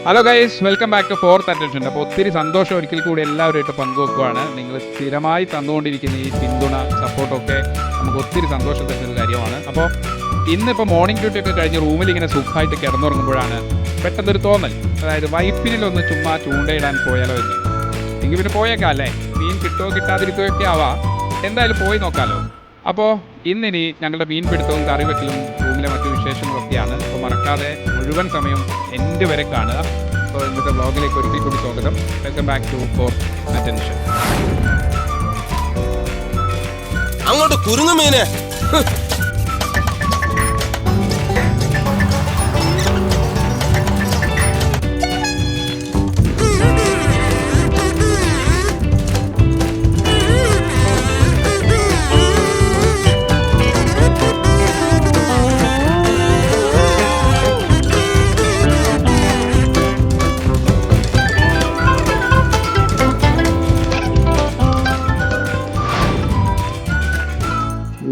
Hello guys, welcome back to Fourth Attention. അപ്പോൾ ഒത്തിരി സന്തോഷം ഒരിക്കൽ കൂടി എല്ലാവരുമായിട്ട് പങ്കുവെക്കുകയാണ്. നിങ്ങൾ സ്ഥിരമായി തന്നുകൊണ്ടിരിക്കുന്ന ഈ പിന്തുണ, സപ്പോർട്ടൊക്കെ നമുക്ക് ഒത്തിരി സന്തോഷം തരുന്നൊരു കാര്യമാണ്. അപ്പോൾ ഇന്നിപ്പോൾ മോർണിംഗ് ഡ്യൂട്ടി ഒക്കെ കഴിഞ്ഞ് റൂമിൽ ഇങ്ങനെ സുഖമായിട്ട് കിടന്നുറങ്ങുമ്പോഴാണ് പെട്ടെന്നൊരു തോന്നൽ, അതായത് വൈപ്പിനിലൊന്ന് ചുമ്മാ ചൂണ്ടയിടാൻ പോയാലോ എന്ന്. എങ്കിൽ പിന്നെ പോയേക്കാം അല്ലേ, മീൻ കിട്ടുമോ കിട്ടാതിരിക്കുകയൊക്കെ ആവാം, എന്തായാലും പോയി നോക്കാമല്ലോ. അപ്പോൾ ഇന്നിനി ഞങ്ങളുടെ മീൻ പിടുത്തവും കറി വെക്കലും റൂമിലെ മറ്റു വിശേഷങ്ങളൊക്കെയാണ്. അപ്പോൾ മറക്കാതെ മുഴുവൻ സമയം എൻ്റെ വരെ കാണുക. അപ്പോൾ ഇന്നത്തെ വ്ളോഗിലേക്ക് ഒരിക്കൽ കൂടി സ്വാഗതം. Welcome back to Fourth Attention. അങ്ങോട്ട് കുരുങ്ങു മീനെ.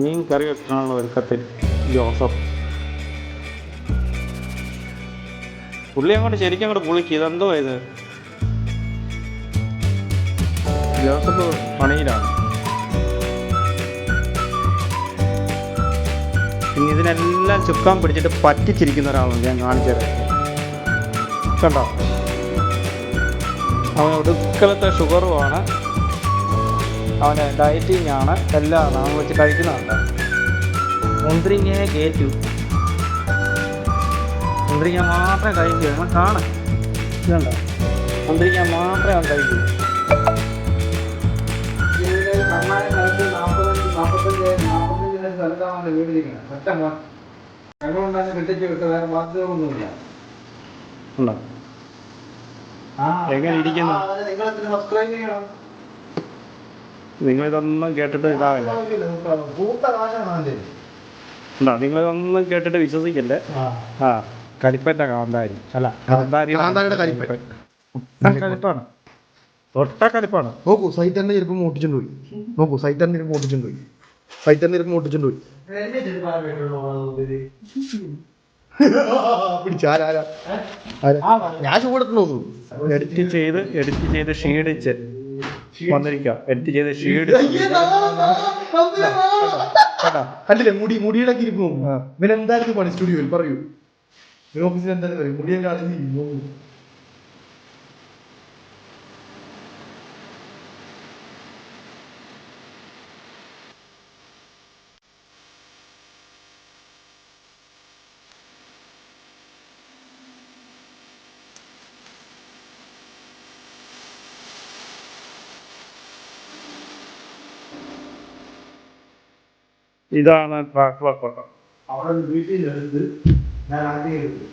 മീൻ കറി വെക്കാനുള്ള ഒരുക്കത്തിൽ ജോസഫ് പുള്ളി അങ്ങോട്ട് ശരിക്കും അങ്ങോട്ട് പുളിക്ക്. ഇതെന്തോ ഇത്, ജോസഫ് പണിയിലാണ്. പിന്നെ ഇതിനെല്ലാം ചുക്കാൻ പിടിച്ചിട്ട് പറ്റിച്ചിരിക്കുന്ന ഒരാളാണ് ഞാൻ കാണിച്ചത്. കണ്ടോ, അവൻ ഒടുക്കലത്തെ ഷുഗറുമാണ്, അവന് ഡയറ്റിങ് ആണ്, എല്ലാം നമ്മൾ വെച്ച് കഴിക്കുന്നുണ്ട്. മുന്തിരിങ്ങയെ കയറ്റു, മുന്തിരിങ്ങ മാത്രമേ കഴിക്കൂ. നമ്മൾ കാണാം, ഇതുണ്ടോ, മുന്തിരിങ്ങ മാത്രമേ അവൻ കഴിക്കൂ. ഉണ്ടോ, എങ്ങനെ ഇരിക്കുന്നു? നിങ്ങളിതൊന്നും കേട്ടിട്ട് ഇതാവില്ല, നിങ്ങളിതൊന്നും കേട്ടിട്ട് വിശ്വസിക്കല്ലേ. ആ, കരിപ്പറ്റ കാന്താരി അല്ല, കാന്താരിയുടെ കരിപ്പാണ്, തൊട്ട കരിപ്പാണ്. നോക്കൂ, സൈത്തന്നെ ചിലപ്പോൾ മോട്ടിച്ചുകൊണ്ട് പോയി. നോക്കൂ, സൈത്തന്നെ ചിലപ്പോൾ മോട്ടിച്ചുകൊണ്ട് പോയി. സൈത്തന്നെ ചിലപ്പോൾ മോട്ടിച്ചുകൊണ്ട് പോയി. ഞാൻ ഷൂടെടുത്ത് നോക്കൂ. എഡിറ്റ് ചെയ്ത് ക്ഷീണിച്ച് വന്നിരിക്കുക. എഡിറ്റ് ചെയ്ത് കണ്ടില്ലേ മുടിയുടെ ഇരിക്കും. ഇവൻ എന്തായിരുന്നു പണി സ്റ്റുഡിയോയിൽ? പറയൂ, ഓഫീസിൽ എന്തായാലും പറയും. മുടിയൊക്കെ അടഞ്ഞിരിക്കും. ഇതാണ് ട്രാക്ക് വർക്കൗട്ട്. അവിടെ വീട്ടിൽ എടുത്ത് ഞാൻ ആദ്യം എടുത്തു.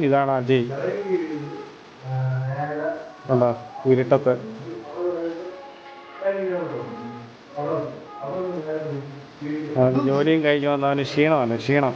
ഇതാണ് അജയ്. കണ്ടോ, ഇരുട്ടത്ത് ജോലിയും കഴിഞ്ഞ് വന്നവന് ക്ഷീണം.